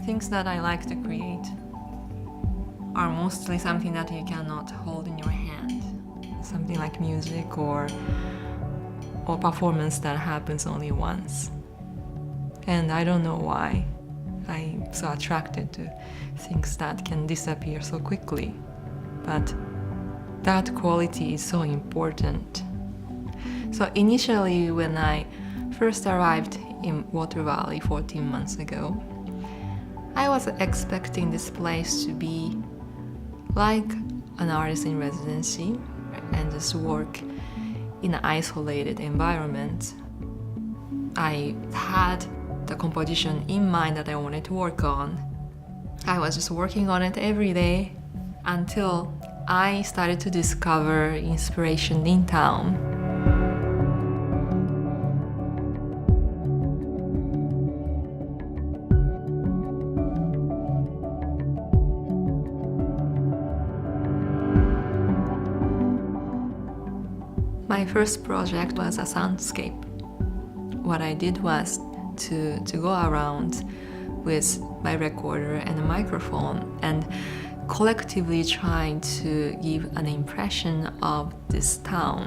things that I like to create are mostly something that you cannot hold in your hand. Something like music or performance that happens only once. And I don't know why I'm so attracted to things that can disappear so quickly. But that quality is so important. So initially, when I first arrived in Water Valley 14 months ago, I was expecting this place to be like an artist in residency and just work in an isolated environment. I had the composition in mind that I wanted to work on. I was just working on it every day until I started to discover inspiration in town. My first project was a soundscape. What I did was to go around with my recorder and a microphone and collectively trying to give an impression of this town.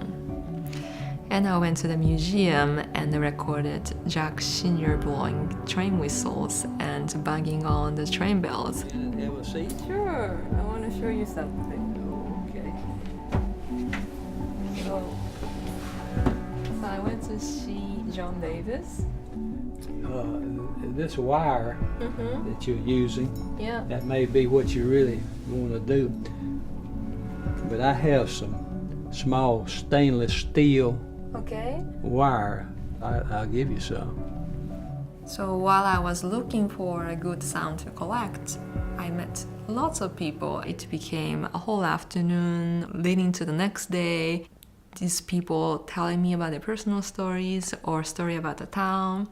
And I went to the museum and recorded Jack Sr. blowing train whistles and banging on the train bells. Have a seat? Sure, I want to show you something. Okay. So I went to see John Davis. This wire that you're using, Yeah. that may be what you really want to do. But I have some small stainless steel Okay. wire. I'll give you some. So while I was looking for a good sound to collect, I met lots of people. It became a whole afternoon leading to the next day. These people telling me about their personal stories or story about the town.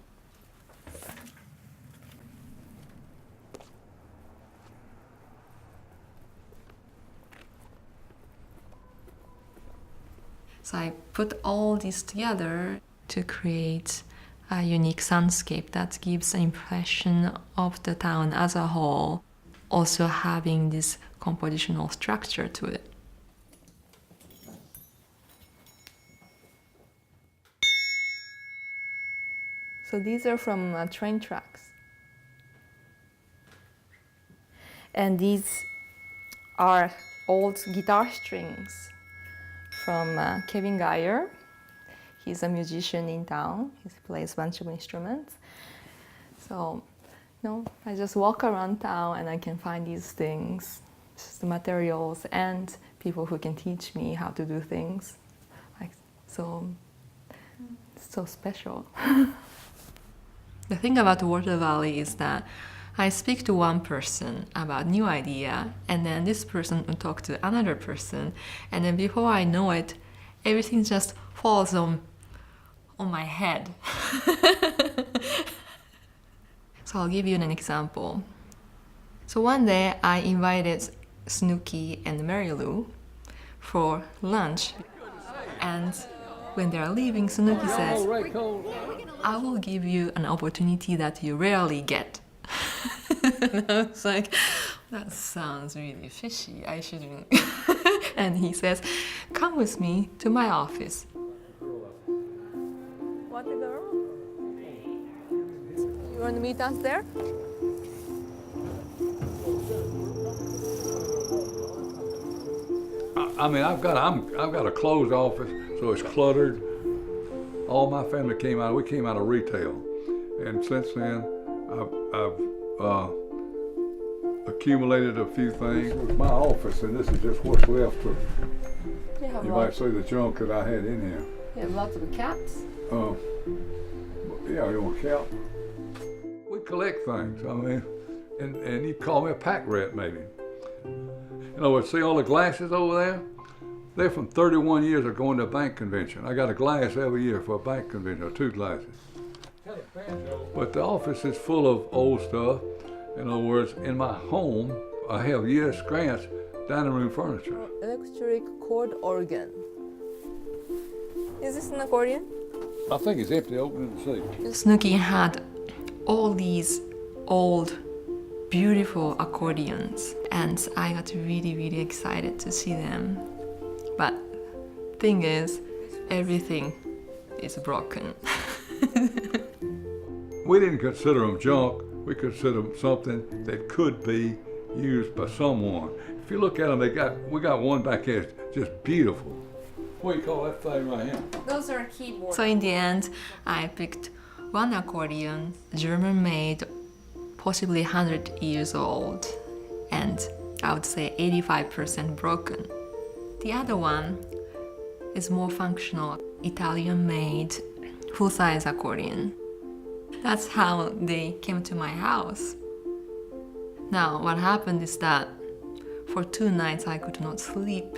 So I put all this together to create a unique soundscape that gives an impression of the town as a whole, also having this compositional structure to it. So these are from train tracks. And these are old guitar strings from Kevin Geyer. He's a musician in town. He plays a bunch of instruments. So, I just walk around town and I can find these things, just the materials and people who can teach me how to do things. It's so special. The thing about Water Valley is that I speak to one person about new idea, and then this person will talk to another person, and then before I know it, everything just falls on my head. So I'll give you an example. So one day I invited Snooky and Mary Lou for lunch, and when they're leaving, Snooky says, I will give you an opportunity that you rarely get. And I was like, that sounds really fishy, I shouldn't. And he says, come with me to my office. What the girl? You want to meet us there? I mean, I've got a closed office, so it's cluttered. All my family we came out of retail, and since then, I've accumulated a few things. It was my office, and this is just what's left. You might see the junk that I had in here. You have lots of caps? Yeah, you want a cap? We collect things, I mean, and you call me a pack rat, maybe. You know, see all the glasses over there? They're from 31 years of going to a bank convention. I got a glass every year for a bank convention, or 2 glasses. But the office is full of old stuff. In other words, in my home, I have U.S. Grant's dining room furniture. Electric chord organ. Is this an accordion? I think it's empty, open to see. Snooky had all these old beautiful accordions, and I got really, really excited to see them. But thing is, everything is broken. We didn't consider them junk. We consider them something that could be used by someone. If you look at them, we got one back here, just beautiful. What do you call that thing right here? Those are keyboards. So in the end, I picked one accordion, German-made, possibly 100 years old, and I would say 85% broken. The other one is more functional, Italian-made, full-size accordion. That's how they came to my house. Now, what happened is that for 2 nights I could not sleep.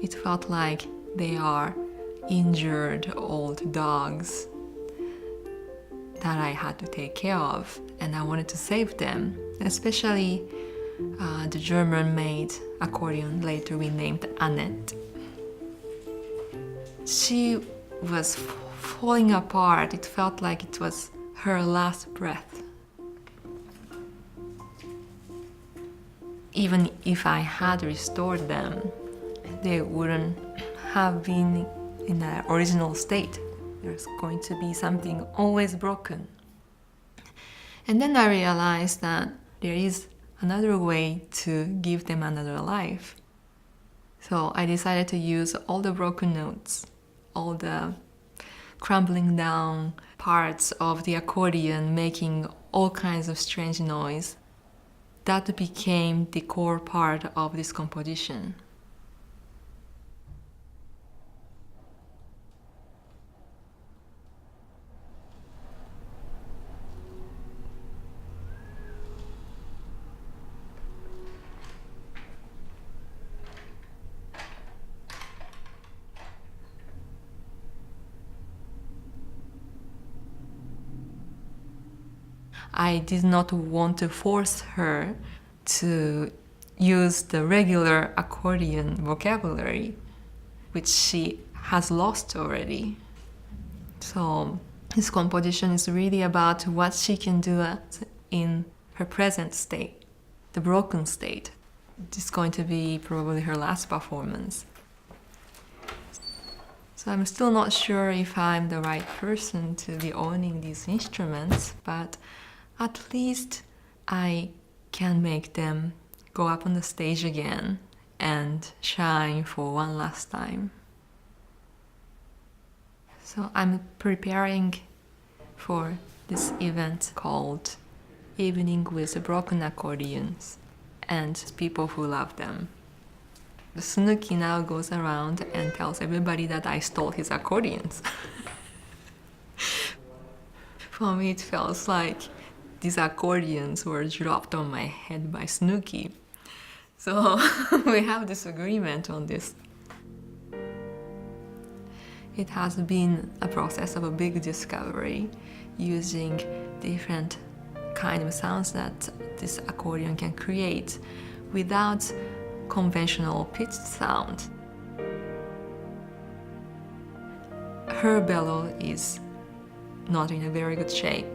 It felt like they are injured old dogs that I had to take care of, and I wanted to save them, especially the German-made accordion later we named Annette. She was falling apart. It felt like it was her last breath. Even if I had restored them, they wouldn't have been in their original state. There's going to be something always broken. And then I realized that there is another way to give them another life. So I decided to use all the broken notes, all the crumbling down parts of the accordion making all kinds of strange noise. That became the core part of this composition. I did not want to force her to use the regular accordion vocabulary, which she has lost already. So this composition is really about what she can do in her present state, the broken state. It's going to be probably her last performance. So I'm still not sure if I'm the right person to be owning these instruments, but at least I can make them go up on the stage again and shine for one last time. So I'm preparing for this event called Evening with the Broken Accordions and people who love them. The Snooky now goes around and tells everybody that I stole his accordions. For me, it feels like these accordions were dropped on my head by Snooky. So we have disagreement on this. It has been a process of a big discovery, using different kind of sounds that this accordion can create without conventional pitched sound. Her bellow is not in a very good shape.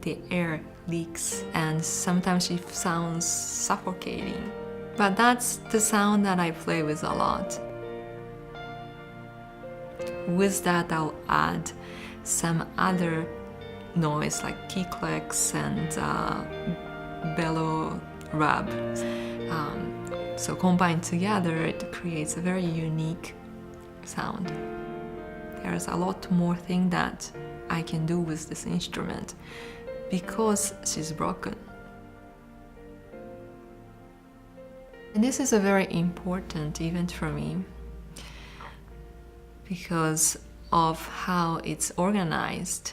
The air leaks and sometimes it sounds suffocating. But that's the sound that I play with a lot. With that, I'll add some other noise like key clicks and bellow rub. So combined together, it creates a very unique sound. There's a lot more thing that I can do with this instrument because she's broken. And this is a very important event for me because of how it's organized.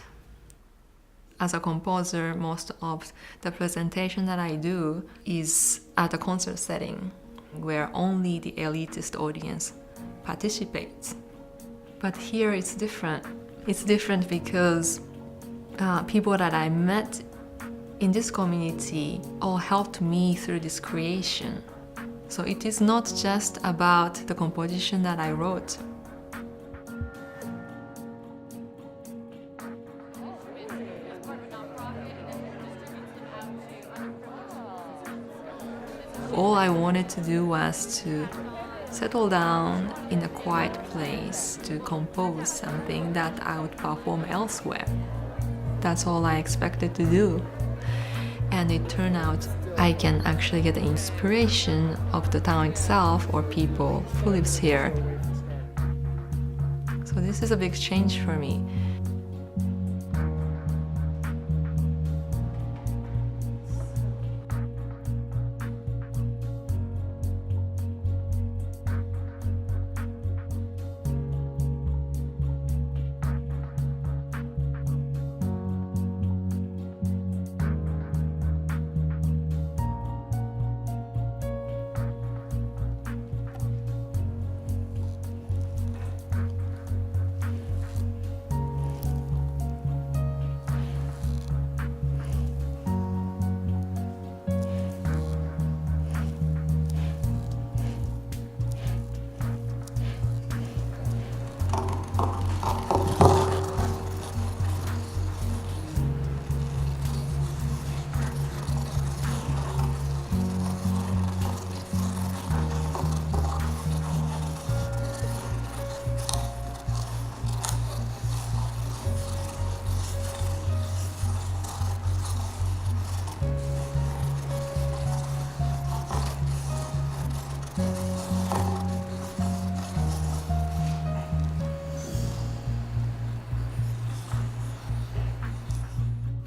As a composer, most of the presentation that I do is at a concert setting where only the elitist audience participates. But here it's different. It's different because people that I met in this community all helped me through this creation. So it is not just about the composition that I wrote. all I wanted to do was to settle down in a quiet place to compose something that I would perform elsewhere. That's all I expected to do. And it turned out I can actually get the inspiration of the town itself or people who lives here. So this is a big change for me.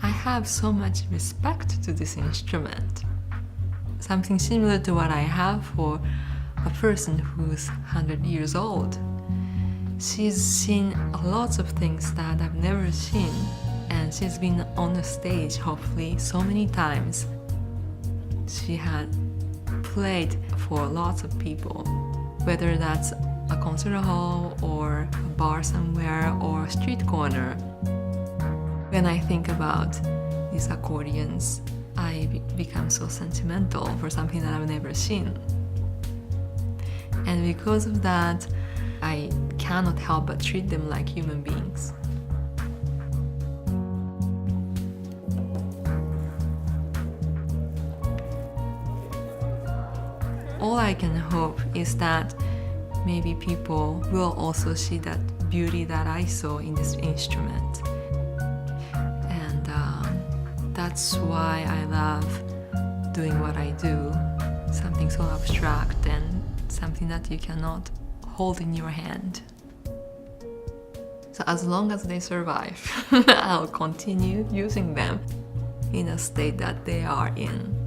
I have so much respect to this instrument. Something similar to what I have for a person who's 100 years old. She's seen lots of things that I've never seen, and she's been on the stage, hopefully, so many times. She had played for lots of people, whether that's a concert hall or a bar somewhere or a street corner. When I think about these accordions, I become so sentimental for something that I've never seen. And because of that, I cannot help but treat them like human beings. All I can hope is that maybe people will also see that beauty that I saw in this instrument. That's why I love doing what I do, something so abstract and something that you cannot hold in your hand. So as long as they survive, I'll continue using them in a state that they are in.